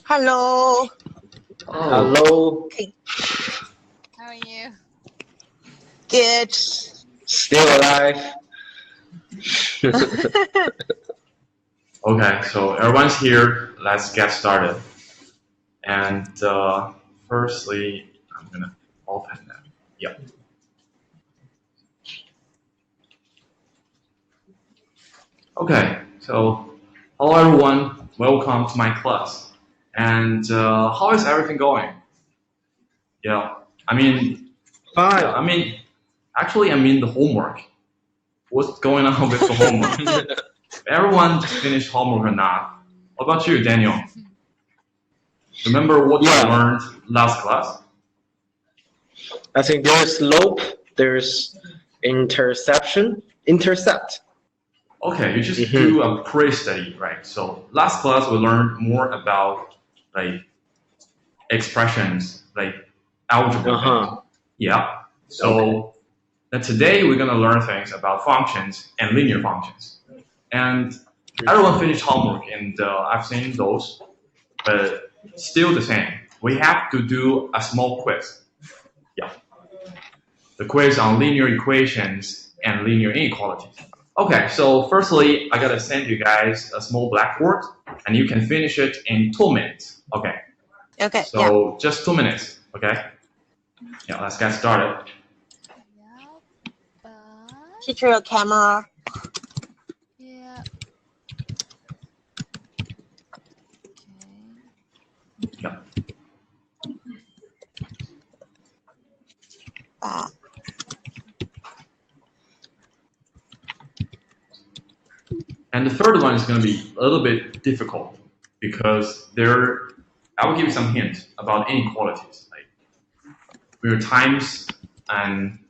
Hello. Oh. Hello. Okay. How are you? Good. Still alive. Okay, so everyone's here. Let's get started. And firstly, I'm gonna open that. Yep. Okay, so hello everyone. Welcome to my class. And how is everything going? Yeah, I mean, Fine. actually, the homework. What's going on with the homework? Everyone just finished homework or not? What about you, Daniel? Remember what you learned last class? I think there's loop, there's intercept. Okay, you just do a pre-study, right? So last class we learned more about like expressions, like algebra. Yeah. So then today we're gonna learn things about functions and linear functions. And everyone finished homework, and I've seen those, but still the same. We have to do a small quiz. Yeah. The quiz on linear equations and linear inequalities. Okay, so firstly, I gotta send you guys a small blackboard, and you can finish it in 2 minutes. Okay. Okay. So just 2 minutes. Okay. Yeah, let's get started. Teacher, your camera. Yeah. Yeah. And the third one is going to be a little bit difficult because I will give you some hints about inequalities. Like where times and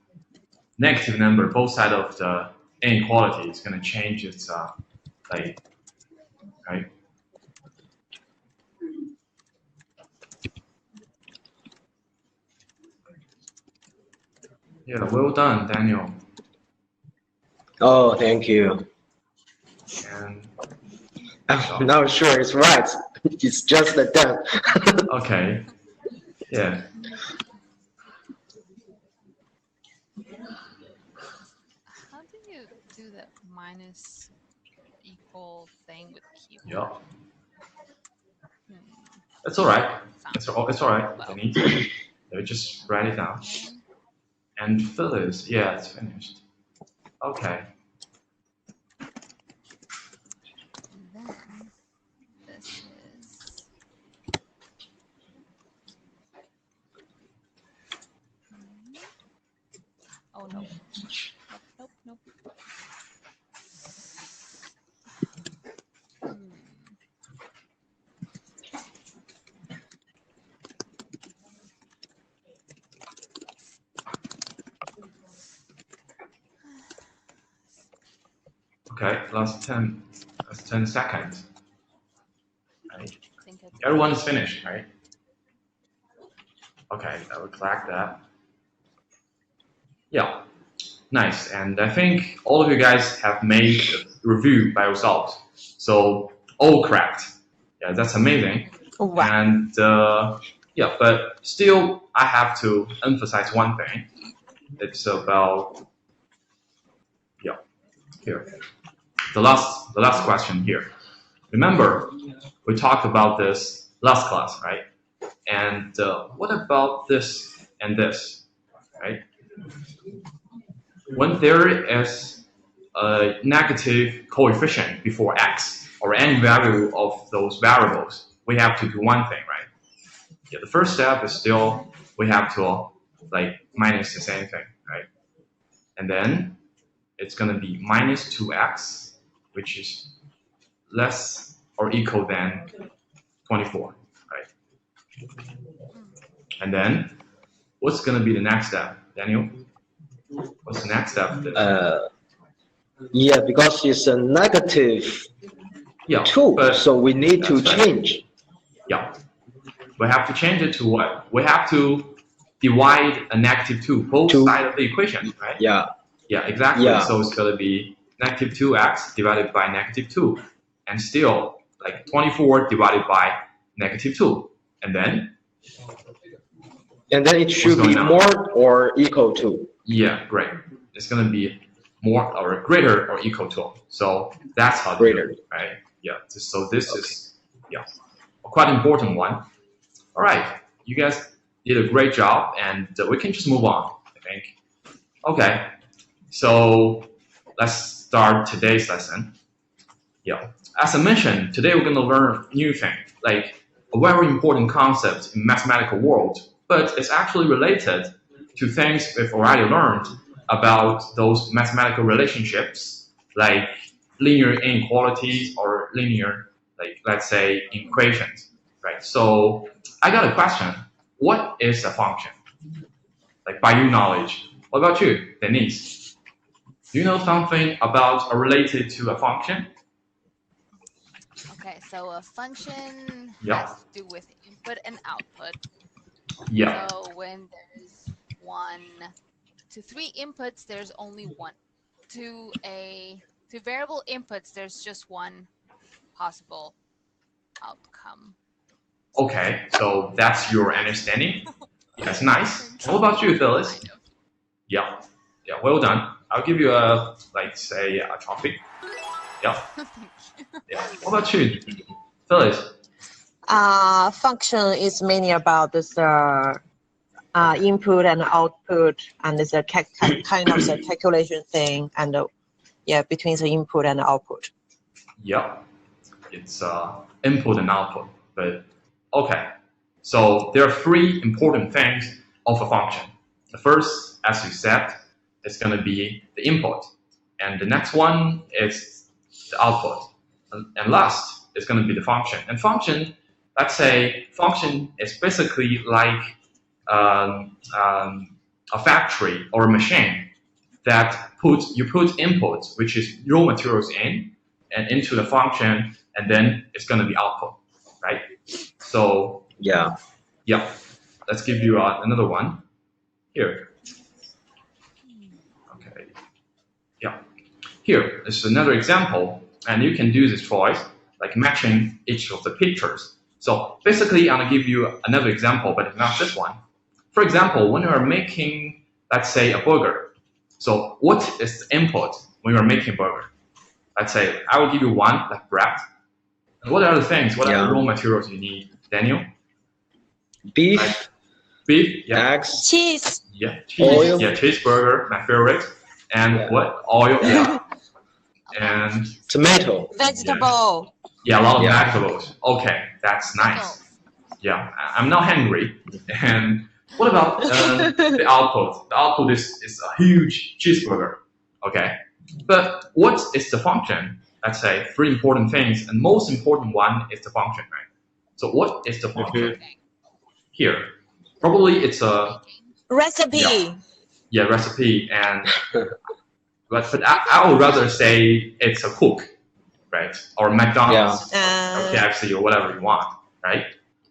negative number, both sides of the inequality is going to change its right? Yeah, well done, Daniel. Oh, thank you. And I'm not sure it's right. It's just a done. Okay. Yeah. How do you do the minus equal thing with keyboard? Yeah. It's all right. It's all right. Well. You just write it down. And Phyllis, yeah, it's finished. Okay. Then this is oh no. Nope. Okay, last 10 seconds. Right. Think Everyone is finished, right? Okay, I will collect that. Yeah, nice. And I think all of you guys have made a review by yourselves. So all correct. Yeah, that's amazing. Wow. And yeah, but still, I have to emphasize one thing. It's about here. The last question here. Remember, we talked about this last class, right? And what about this and this, right? When there is a negative coefficient before x, or any value of those variables, we have to do one thing, right? Yeah, the first step is still we have to minus the same thing, right? And then it's going to be minus 2x, which is less or equal than 24, right? And then what's going to be the next step, Daniel? What's the next step? Yeah, because it's a negative 2, so we need to change. Yeah. We have to change it to what? We have to divide a negative 2, both sides of the equation, right? Yeah. Yeah, exactly. Yeah. So it's going to be negative 2x divided by negative 2. And still, 24 divided by -2. And then it should be more or equal to. Yeah, great. It's going to be more or greater or equal to. So that's how to do it, right? Yeah. So this is a quite important one. All right, you guys did a great job, and we can just move on, I think. Okay, so let's start today's lesson. Yeah, as I mentioned, today we're going to learn a new thing, like a very important concept in mathematical world, but it's actually related to things we've already learned about those mathematical relationships, like linear inequalities or linear, like let's say, equations, right? So I got a question. What is a function? Like by your knowledge. What about you, Denise? Do you know something about or related to a function? Okay, so a function Yeah. has to do with input and output. Yeah. So when there's 1 to 3 inputs, there's only one. To variable inputs, there's just one possible outcome. Okay, so that's your understanding. That's nice. What about you, Phyllis? Kind of. Yeah. Yeah. Well done. I'll give you a say a trophy. Yeah. Yeah. What about you, Phyllis? Function is mainly about this input and output, and it's a kind of a calculation thing, and between the input and the output. Yeah, it's input and output. But okay, so there are 3 important things of a function. The first, as you said, is going to be the input, and the next one is the output, and last is going to be the function. And function, let's say, function is basically like a factory or a machine that you put input, which is raw materials in, and into the function, and then it's going to be output, right? So yeah, let's give you another one here. Okay, yeah, here is another example, and you can do this choice, like matching each of the pictures. So basically, I'm going to give you another example, but not this one. For example, when you are making, let's say, a burger, so what is the input when you are making a burger? Let's say, I will give you one, like bread. And what are the things, what are the raw materials you need, Daniel? Beef. Like beef, eggs. Cheese. Yeah, cheese. Oil. Yeah, cheeseburger, my favorite. And what? Oil, yeah. And tomato. Vegetable. Yeah, a lot of vegetables. Okay, that's nice. Yeah, I'm not hungry. And what about the output? The output is a huge cheeseburger. Okay, but what is the function? Let's say 3 important things, and most important one is the function, right? So what is the function? Here, probably it's a Recipe. Yeah, recipe, and but I would rather say it's a cook, right? Or McDonald's, or KFC, or whatever you want, right?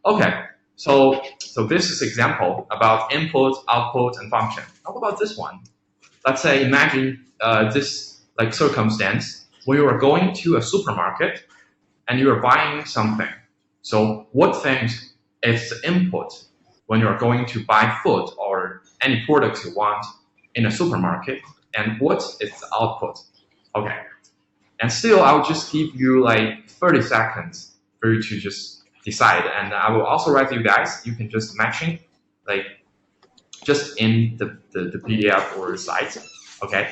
Okay, so this is example about input, output, and function. How about this one? Let's say imagine this like circumstance when you are going to a supermarket and you are buying something. So what things is the input when you are going to buy food or any products you want in a supermarket, and what is the output? Okay, and still I'll just give you like 30 seconds for you to just decide, and I will also write to you guys. You can just matching, like just in the PDF or site. Okay.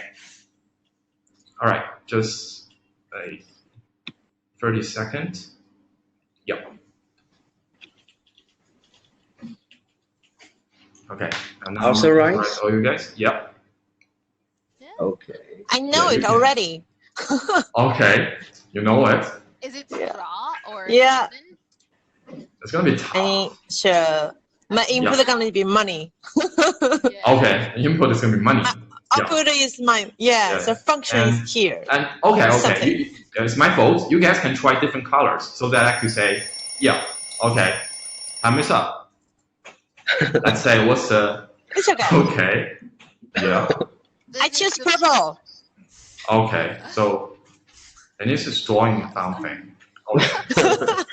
All right, just 30 seconds. Yep. Okay. And now Also right? All you guys. Yep. Okay. I know it already. Okay. You know it. Is it raw or Yeah. It's gonna be tough. Sure. My input is gonna be money. Okay. Input is gonna be money. Output is mine. So function is here. And okay. It's my fault. You guys can try different colors so that I could say, yeah. Okay. Time is up. Let's say what's the. It's okay. Okay. Yeah. I choose purple. Okay. So, and this is drawing something. Okay.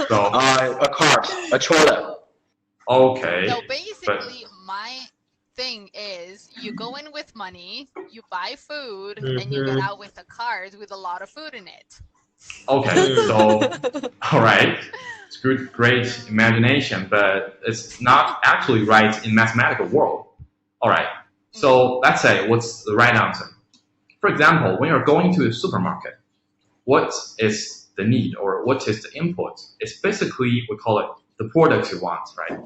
So a cart, a troller. okay. So basically, my thing is you go in with money, you buy food, and you get out with a cart with a lot of food in it. Okay, so all right, it's good, great imagination, but it's not actually right in mathematical world. All right, so let's say what's the right answer. For example, when you're going to a supermarket, what is the need or what is the input? It's basically, we call it the product you want, right?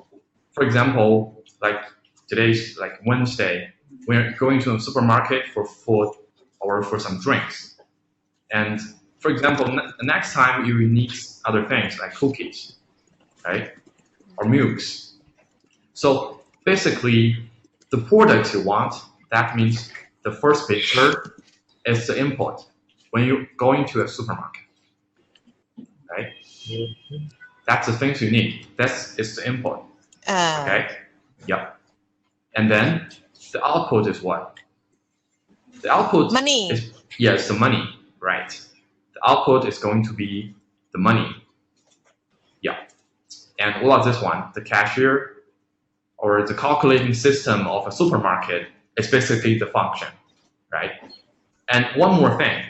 For example, like today's like Wednesday, we're going to a supermarket for food or for some drinks. And for example, the next time you need other things like cookies, right? Or milks. So basically, the product you want, that means the first picture is the input when you're going to a supermarket, right? That's the things you need. Is the input. Okay? Yep. And then the output is what? The output money. is, yes, the money, right? The output is going to be the money. Yeah. And what is this one? The cashier or the calculating system of a supermarket is basically the function, right? And one more thing.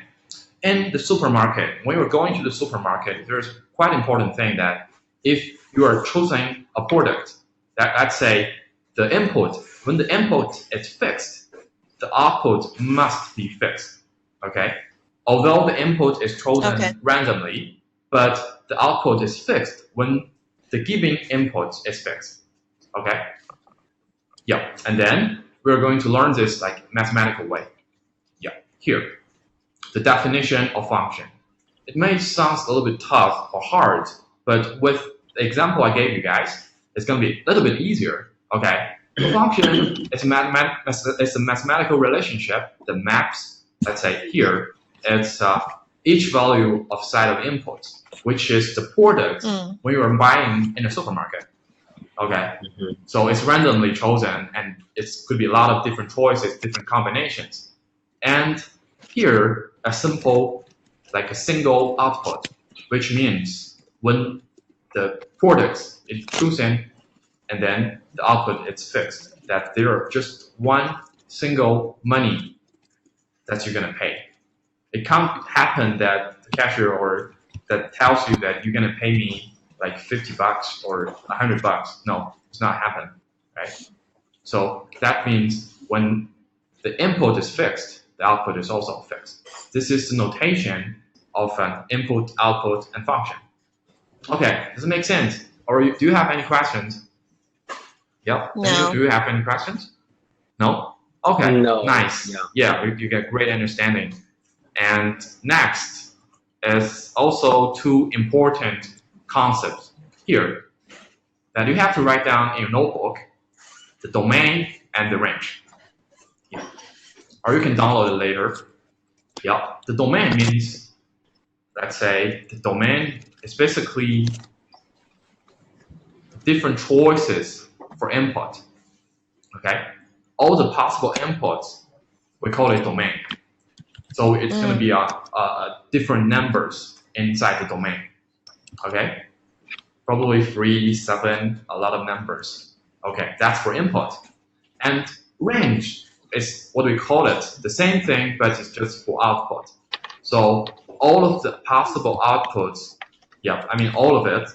In the supermarket, when you're going to the supermarket, there's quite important thing that if you are choosing a product, that let's say the input, when the input is fixed, the output must be fixed, okay? Although the input is chosen randomly, but the output is fixed when the given input is fixed, okay? Yeah, and then we're going to learn this like mathematical way. Yeah, here. The definition of function. It may sound a little bit tough or hard, but with the example I gave you guys, it's going to be a little bit easier. Okay, a function is a mathematical relationship that maps, let's say here, it's each value of side of input, which is the product when you are buying in a supermarket. Okay, so it's randomly chosen, and it could be a lot of different choices, different combinations, and here, a simple, like a single output, which means when the product is chosen and then the output is fixed, that there are just one single money that you're gonna pay. It can't happen that the cashier or that tells you that you're gonna pay me like $50 or $100. No, it's not happening, right? So that means when the input is fixed, the output is also fixed. This is the notation of an input, output, and function. Okay, does it make sense? Or do you have any questions? Yep. No. Do you have any questions? No? Okay, no. Nice. Yeah, you get great understanding. And next is also two important concepts here that you have to write down in your notebook, the domain and the range. Yeah. Or you can download it later. Yeah, the domain means, let's say, the domain is basically different choices for input. Okay, all the possible inputs, we call it domain. So it's going to be different numbers inside the domain. Okay, probably 3, 7, a lot of numbers. Okay, that's for input. And range is what we call it, the same thing, but it's just for output. So all of the possible outputs, all of it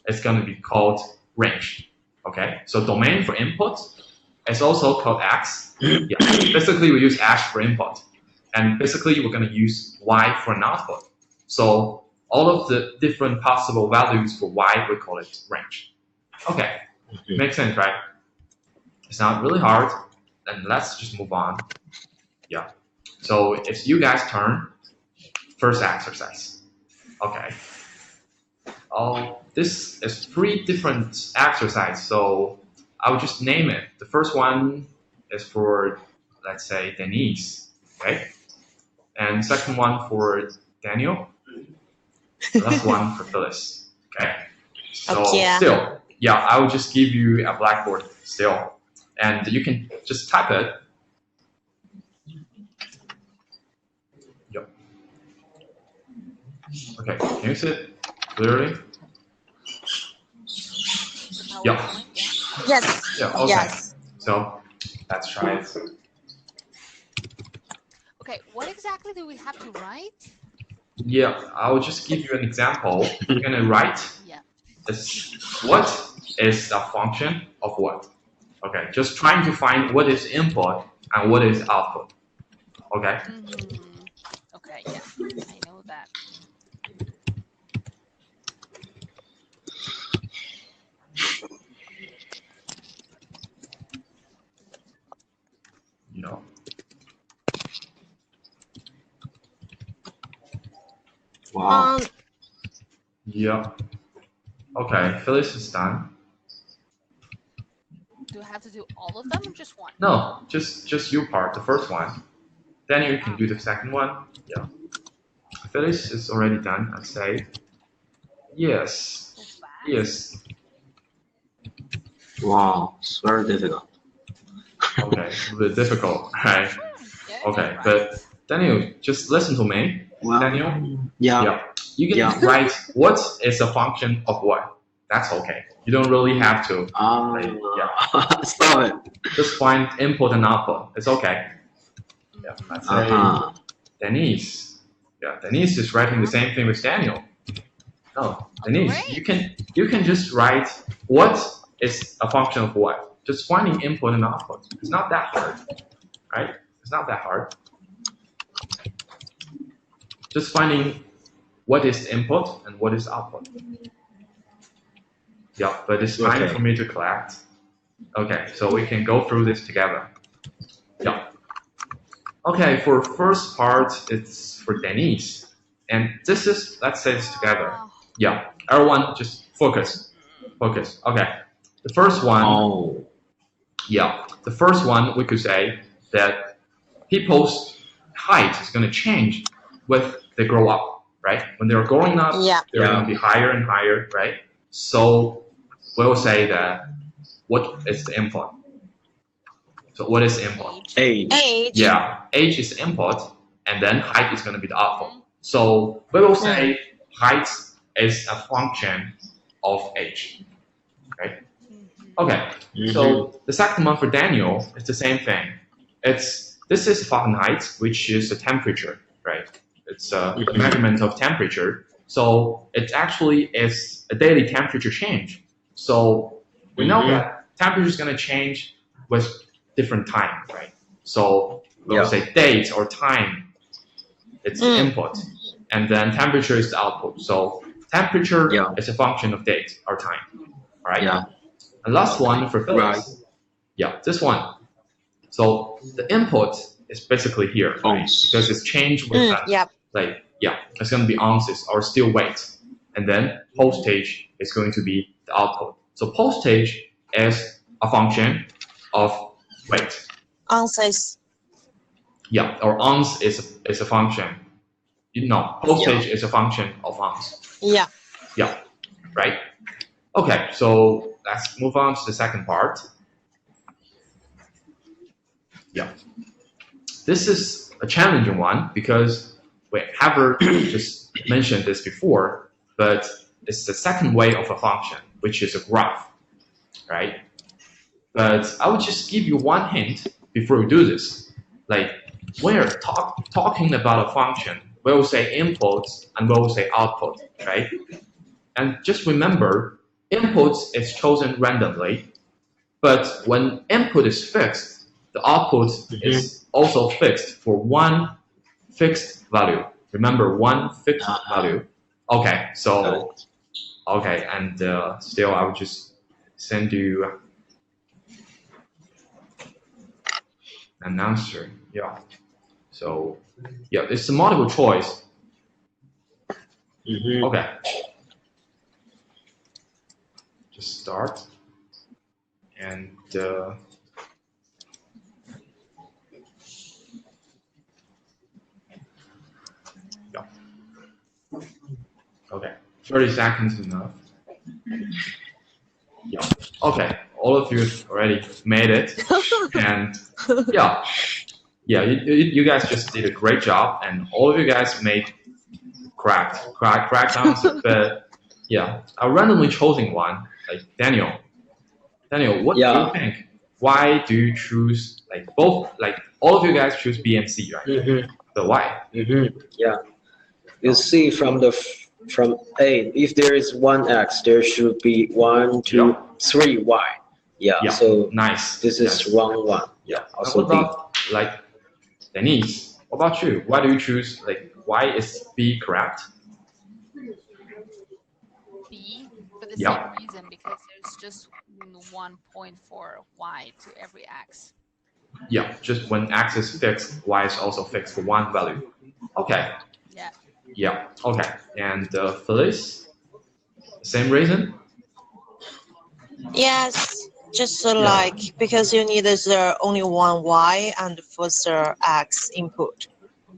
is going to be called range. Okay, so domain for input is also called X. Basically we use X for input, and basically we're going to use Y for an output. So all of the different possible values for Y, we call it range. Okay, makes sense, right? It's not really hard. And let's just move on. Yeah. So it's you guys' turn. First exercise. Okay. This is 3 different exercises, so I'll just name it. The first one is for, let's say, Denise. Okay. And second one for Daniel. The last one for Phyllis. Okay. So still, I will just give you a blackboard still. And you can just type it. Yep. Okay, can you see it? clearly? Yeah. Yes. Yeah. Okay. Yes. So let's try it. Okay, what exactly do we have to write? Yeah, I'll just give you an example. You're gonna write what is a function of what. Okay, just trying to find what is input and what is output. Okay. Okay, yeah, I know that. Yeah. Wow. Yeah. Okay, Phyllis is done. Do I have to do all of them or just one? No, just your part, the first one. Then you can do the second one. Yeah. Phyllis is already done. I'd say yes. So fast? Yes. Wow, it's very difficult. Okay, a little bit difficult, right? Yeah, Okay, right. but Daniel, just listen to me. Well, Daniel? yeah. You can write what is a function of what. That's okay. You don't really have to. Stop it. Just find input and output. It's okay. Yeah, let's say Denise. Yeah, Denise is writing the same thing with Daniel. No, Denise, you can just write what is a function of what. Just finding input and output. It's not that hard, right? It's not that hard. Just finding what is input and what is output. Yeah, but it's time for me to collect. Okay, so we can go through this together. Yeah. Okay, for first part, it's for Denise. And this is, let's say this together. Yeah, everyone just focus. Focus. Okay, the first one. Yeah, the first one we could say that people's height is going to change with they grow up, right? When they're growing up, they're going to be higher and higher, right? So we'll say that what is the input? So what is input? Age. Yeah, age is input, and then height is going to be the output. So we will say height is a function of age, right? Okay, so the second one for Daniel is the same thing. This is Fahrenheit, which is the temperature, right? It's a measurement of temperature. So it actually is a daily temperature change. So we know that temperature is going to change with different time, right? So we'll say date or time, it's the input, and then temperature is the output. So temperature is a function of date or time, all right? Yeah. And last one for Phyllis. Yeah, this one. So the input is basically here, right? Because it's changed with that. It's going to be ounces or still weight. And then postage is going to be the output. So postage is a function of weight. Ounces. Yeah, or ounce is a function. Postage is a function of ounce. Yeah. Yeah, right? Okay, so let's move on to the second part. Yeah. This is a challenging one because we haven't just mentioned this before, but it's the second way of a function, which is a graph, right? But I would just give you one hint before we do this. Like, when you're talking about a function, we'll say inputs and we'll say output, right? And just remember, inputs is chosen randomly, but when input is fixed, the output is also fixed for one fixed value. Remember, one fixed value. Okay, so, and still I would just send you an answer. Yeah. So, yeah, it's a multiple choice. Okay. Just start. And okay, 30 seconds enough. Yeah. Okay, all of you already made it, and you guys just did a great job, and all of you guys made correct answer. But Yeah, a randomly chosen one, like Daniel. Daniel, what do you think? Why do you choose like both? Like all of you guys choose B and C, right? But why? Yeah. You see from A, if there is one X, there should be 1, 2, 3 Y. Yeah. So nice. This is wrong one. Yeah. Also what about like Denise? What about you? Why do you choose like why is B correct? B for the same reason, because there's just one point for Y to every X. Yeah, just when X is fixed, Y is also fixed for one value. Okay. Yeah. Yeah. Okay. And Phyllis, same reason? Yes, just like because you need only one Y and for the X input.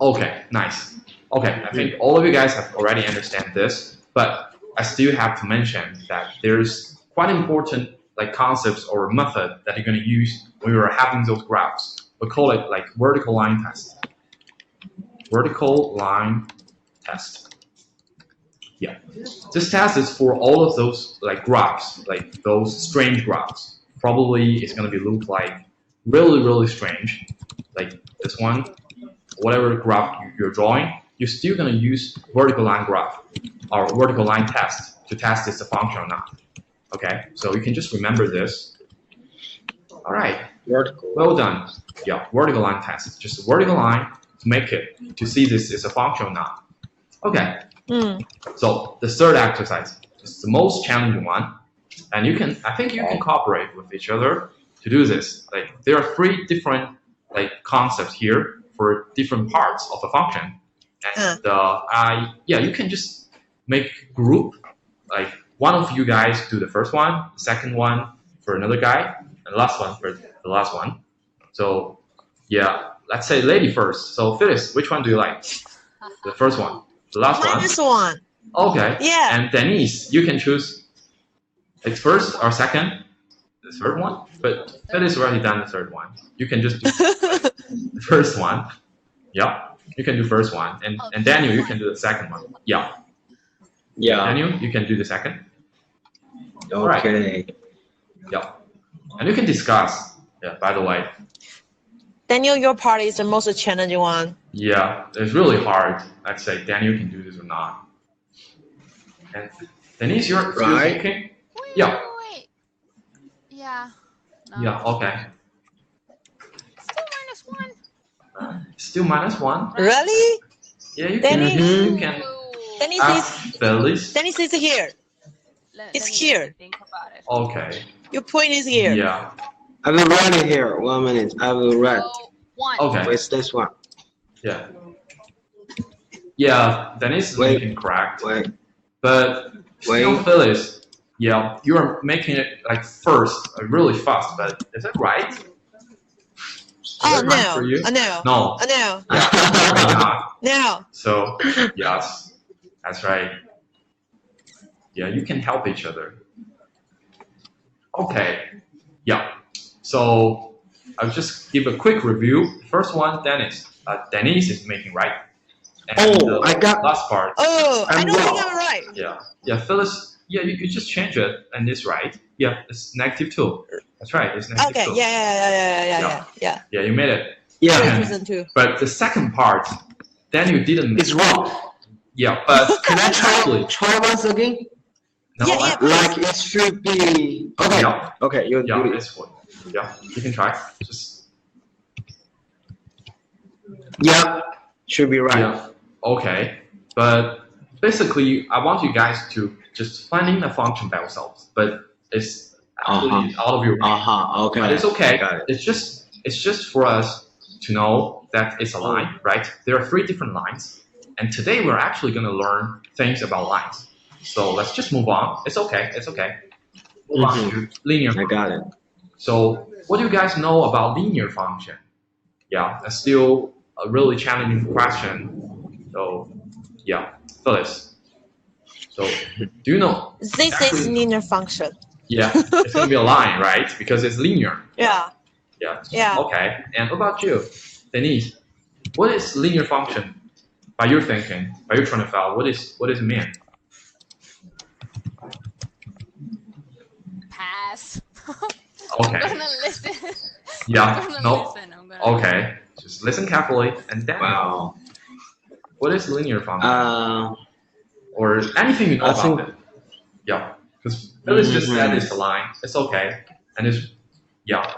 Okay, nice. Okay, I think all of you guys have already understand this, but I still have to mention that there's quite important like concepts or method that you're going to use when you're having those graphs. We call it like vertical line test. Vertical line test. Yeah, this test is for all of those like graphs, like those strange graphs. Probably it's going to be look like really strange, like this one. Whatever graph you're drawing, you're still going to use vertical line graph or vertical line test to test if it's a function or not. Okay, so you can just remember this. All right, vertical. Well done. Yeah, vertical line test. Just a vertical line to make it to see this is a function or not. Okay. So the third exercise is the most challenging one, and I think you can cooperate with each other to do this. Like there are 3 different like concepts here for different parts of a function, and you can just make group. Like one of you guys do the first one, the second one for another guy, and the last one for the last one. So yeah, let's say lady first. So Phyllis, which one do you like? The first one, the last one. This one. Okay. Yeah. And Denise, you can choose it's first or second, the third one. But Phyllis already done the third one. You can just do the first one. Yeah. You can do first one. And Daniel, you can do the second one. Yeah. Yeah. Daniel, you can do the second. Okay. All right. Yeah. And you can discuss. Yeah, by the way. Daniel, your part is the most challenging one. Yeah, it's really hard. I'd say Daniel can do this or not. And Denise, you're still thinking? Yeah. Wait. Yeah. No. Yeah, okay. Still minus 1. Still minus 1? Really? Yeah, you Dennis? can Dennis is here. It's here. Think about it. Okay. Your point is here. Yeah. I will write it here. 1 minute. I will write. So, 1. Okay. Where's this one? Yeah. Yeah, Dennis is making correct. But still Phyllis, yeah, you are making it like first, really fast, but is that right? Oh, no. Right for you? No. No. No. Yeah, maybe not. No. So, yes, that's right. Yeah, you can help each other. Okay. Yeah. So, I'll just give a quick review. First one, Dennis. Denise is making right. And I got last part. Oh, I don't think I'm right. Yeah. Yeah, Phyllis, yeah, you just change it and it's right. Yeah, it's -2. That's right, it's -2. Okay, yeah. Yeah, you made it. Yeah. Reason 2. But the second part, Daniel didn't make It's wrong. Yeah, but Can I try once again? No, Yeah. Like it should be. Okay. Yeah. Okay, you do it. it's what. Yeah, you can try. Just Yeah, should be right. yeah. Okay, but basically, I want you guys to just finding a function by yourselves, but it's actually out of your range. Okay. But it's okay. Got it. It's just for us to know that it's a line, right? There are 3 different lines, and today we're actually going to learn things about lines. So let's just move on. It's okay. Move on to linear. I got it. So what do you guys know about linear function? Yeah, that's still a really challenging question. So yeah, Phyllis. So do you know? This is linear function. Yeah, it's gonna be a line, right? Because it's linear. Yeah. Yeah. Okay. And what about you, Denise? What is linear function? By your thinking, by your trying to file, what does it mean? pass. Okay. I'm gonna listen. Yeah. I'm gonna No. listen. I'm gonna Okay. Just listen carefully and then. Wow. What is linear function? Uh, Or anything you know I about think- it? Yeah. Because Phyllis just said Mhm. it's a line. It's okay. And it's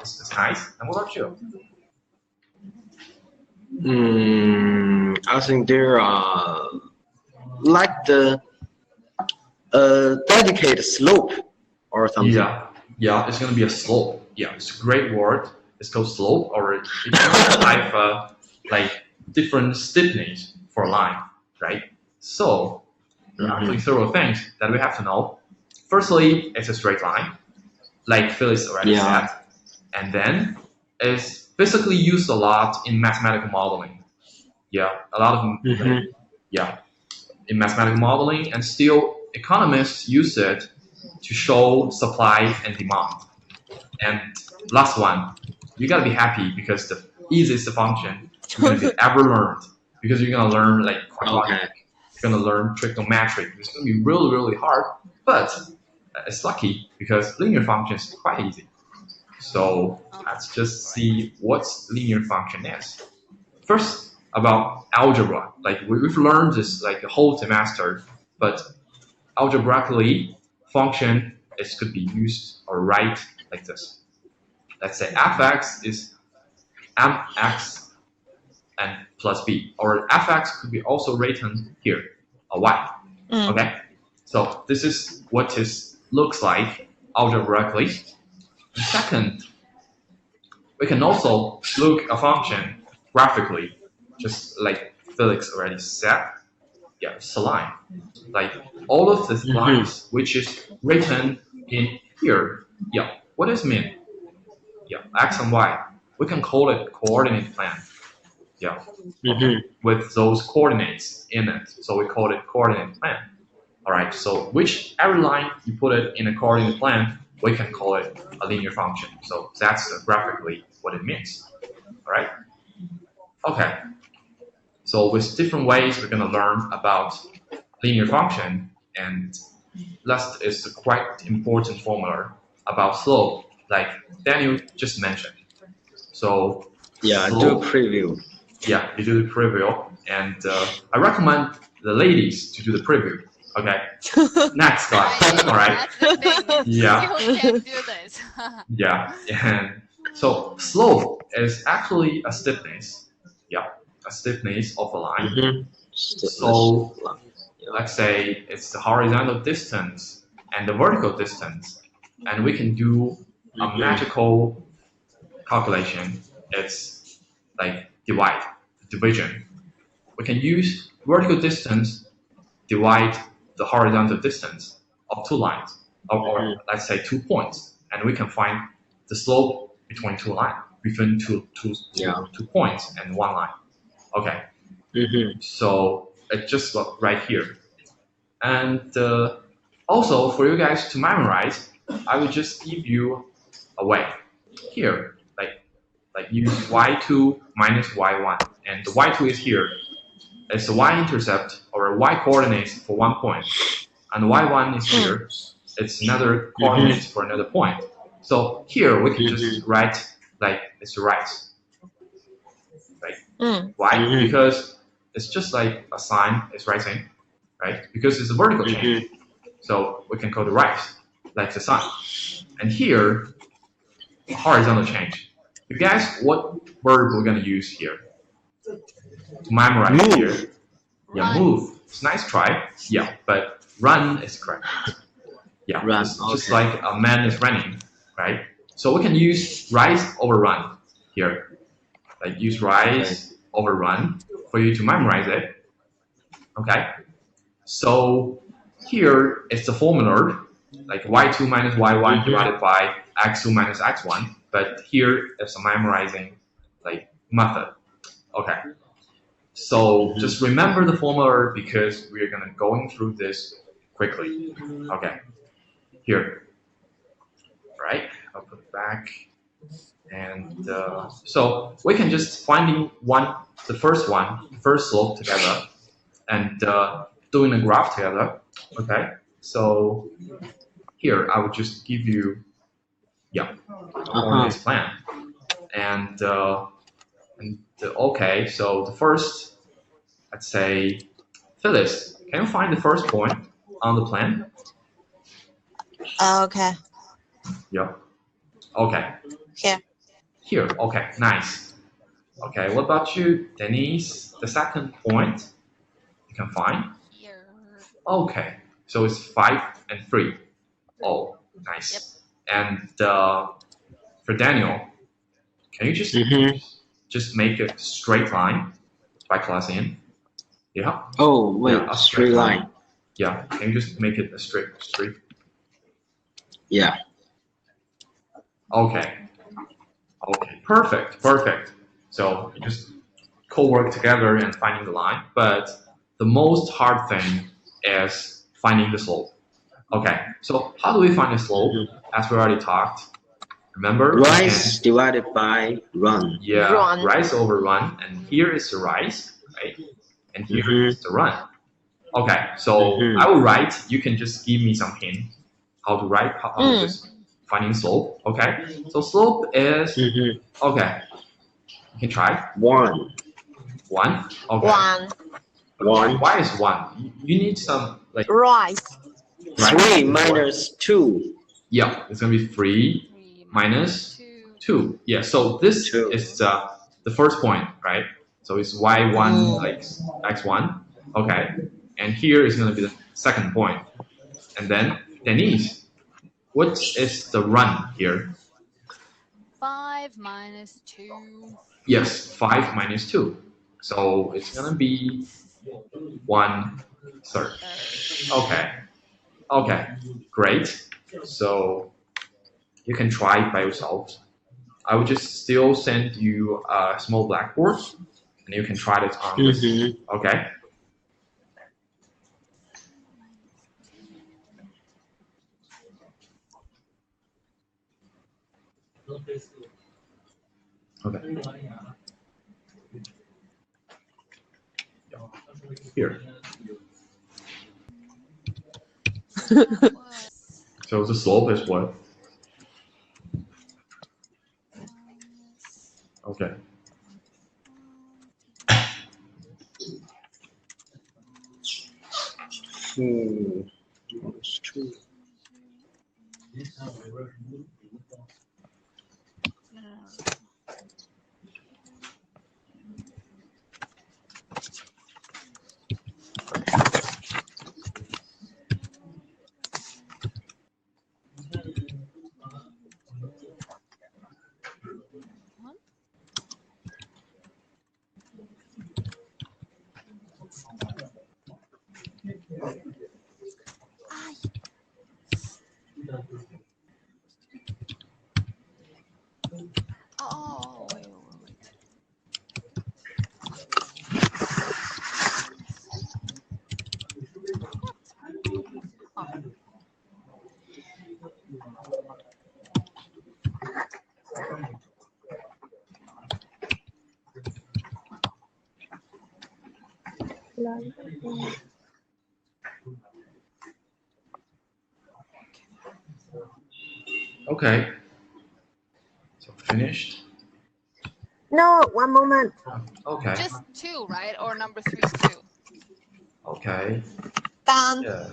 it's nice. And what about you? I think there are like the dedicated slope or something. Yeah, it's gonna be a slope. Yeah, it's a great word. It's called slope, or it can have like different stiffness for a line, right? So there are actually several things that we have to know. Firstly, it's a straight line, like Phyllis already said, and then it's basically used a lot in mathematical modeling. Yeah, a lot of in mathematical modeling, and still economists use it to show supply and demand. And last one, you gotta be happy because the easiest function you're gonna ever learned, because you're gonna learn like quadratic, you're gonna learn trigonometric. It's gonna be really, really hard, but it's lucky because linear function is quite easy. So let's just see what linear function is. First, about algebra. Like we've learned this like the whole semester, but algebraically, function could be used or write like this. Let's say fx is mx and plus b, or fx could be also written here, a y. Okay, so this is what it looks like algebraically. Second, we can also look a function graphically, just like Felix already said. Yeah, it's a line. Like all of these lines, which is written in here. Yeah, what does it mean? Yeah, x and y. We can call it coordinate plane. Yeah, with those coordinates in it. So we call it coordinate plane. All right. So every line you put it in a coordinate plane, we can call it a linear function. So that's graphically what it means. All right. Okay. So with different ways, we're gonna learn about linear function, and last is a quite important formula about slope, like Daniel just mentioned. So do a preview. Yeah, you do the preview, and I recommend the ladies to do the preview. Okay. Next class. All right. That's the thing. Yeah. You can't do this. Yeah, and so slope is actually a stiffness. Yeah, a stiffness of a line. So let's say it's the horizontal distance and the vertical distance, and we can do a magical calculation. It's like division. We can use vertical distance divide the horizontal distance of two lines, or let's say 2 points, and we can find the slope between two lines, between two points and one line. Okay. So it's just right here. And also for you guys to memorize, I will just give you a way here, like use y2 minus y1, and the y2 is here. It's a y-intercept or a y-coordinate for 1 point, and y1 is here. It's another coordinate for another point. So here we can just write like it's right. Why? Because it's just like a sign is rising, right? Because it's a vertical change. So we can call the right, like the sign. And here, horizontal change. You guess what verb we're gonna use here? To memorize here. Yeah, move. It's a nice try. Yeah, but run is correct. Yeah, run. Just like a man is running, right? So we can use rise over run here. Like use rise over run for you to memorize it. Okay. So here is the formula, like y2 minus y1 divided by x2 minus x1. But here is a memorizing like method. Okay. So just remember the formula because we are gonna going through this quickly. Okay. Here. Right. I'll put it back. And so we can just finding the first slope together, and doing a graph together. Okay. So here I will just give you Yeah, according to this plan. And okay, so the first, let's say, Phyllis, can you find the first point on the plan? Okay. Yeah. Okay. Here. Okay, nice. Okay, what about you, Denise? The second point you can find? Here. Okay, so it's 5 and 3. Oh, nice. Yep. And for Daniel, can you just make a straight line by ClassIn? Yeah. Oh, wait, Yeah, a straight line. Yeah, can you just make it a straight? Yeah. Okay. Okay, perfect. So you just co-work together and finding the line, but the most hard thing is finding the slope. Okay, so how do we find the slope? As we already talked, remember? Rise divided by run. Yeah, Run. rise over run, and here is the rise, right? And here is the run. Okay, so I will write. You can just give me some hint how to write, how to just finding slope. Okay, so slope is okay. You can try 1. 1. Okay. 1. Why is 1? You need some like Rise. 3 minus 2. Yeah, it's gonna be 3 minus 2. Yeah, so this is the first point, right? So it's y1 like x1. Okay, and here is gonna be the second point. And then Denise, what is the run here? 5 minus 2. Yes, 5 minus 2. So it's gonna be 1/3. Okay, great. So you can try it by yourself. I will just still send you a small blackboard, and you can try it on this. Okay. Okay. Here. So the slope is what? Okay. Minus 2. Oh, wait. Okay. So finished. No, one moment. Okay. Just 2, right? Or number 3 is 2. Okay. Done. Yeah.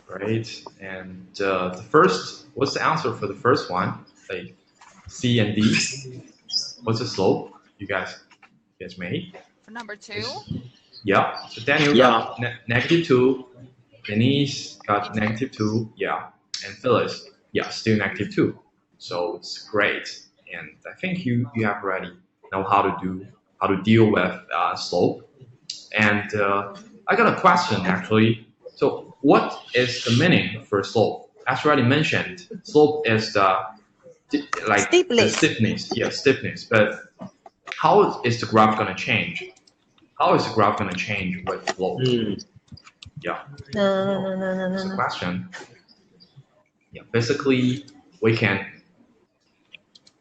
Great. And the first, what's the answer for the first one? Like C and D. What's the slope you guys made? For number 2? Yeah. So Daniel got -2. Denise got -2. Yeah. And Phyllis, yeah, still -2. So it's great. And I think you have already know how to deal with slope. And I got a question actually. So what is the meaning for slope? As already mentioned, slope is the stiffness. Yeah, stiffness. But how is the graph gonna change? How is the graph gonna change with slope? Yeah. No. That's the question. Yeah, basically we can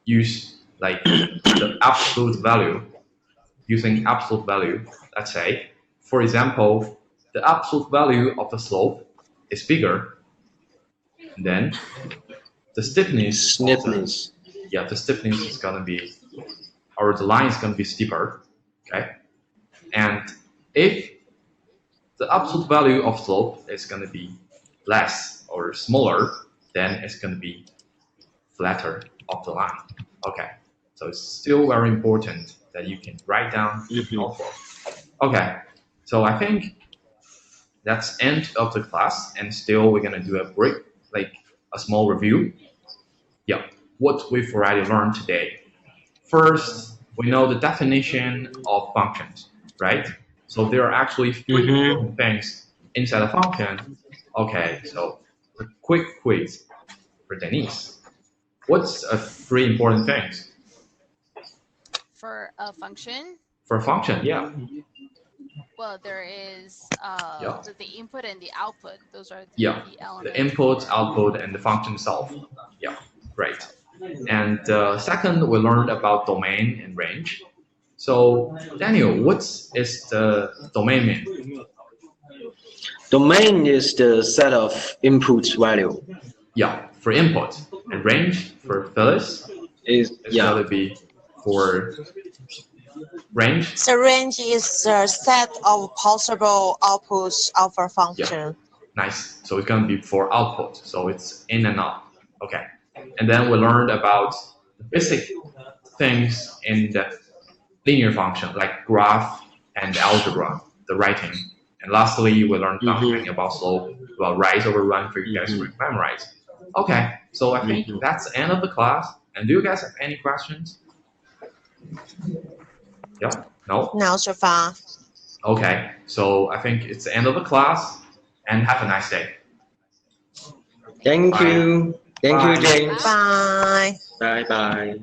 use like the absolute value, using absolute value. Let's say, for example, the absolute value of the slope is bigger than the stiffness. Stiffness. Yeah, the stiffness is gonna be, or the line is gonna be steeper. Okay, and if the absolute value of slope is gonna be less or smaller, then it's gonna be flatter of the line. Okay, so it's still very important that you can write down the notebook. Okay, so I think that's end of the class, and still we're gonna do a break, like a small review. Yeah, what we've already learned today. First, we know the definition of functions, right? So there are actually three important things inside a function. Okay, so a quick quiz for Denise. What's three important things? For a function, For a function, yeah. well, there is the input and the output. Those are the elements. The input, output, and the function itself. Yeah, great. And second, we learned about domain and range. So, Daniel, what is the domain mean? Domain is the set of input value. Yeah, for input. And range for Phyllis Is gotta be for range. So range is a set of possible outputs of a function. Nice. So it's gonna be for output. So it's in and out. Okay. And then we learned about the basic things in the linear function, like graph and algebra, the writing. And lastly, we learned something about slope, about rise over run for you guys to memorize. Okay, so I think that's the end of the class. And do you guys have any questions? Yeah? No? Now so far. Okay, so I think it's the end of the class, and have a nice day. Thank you. Thank you, James. Bye. Bye bye.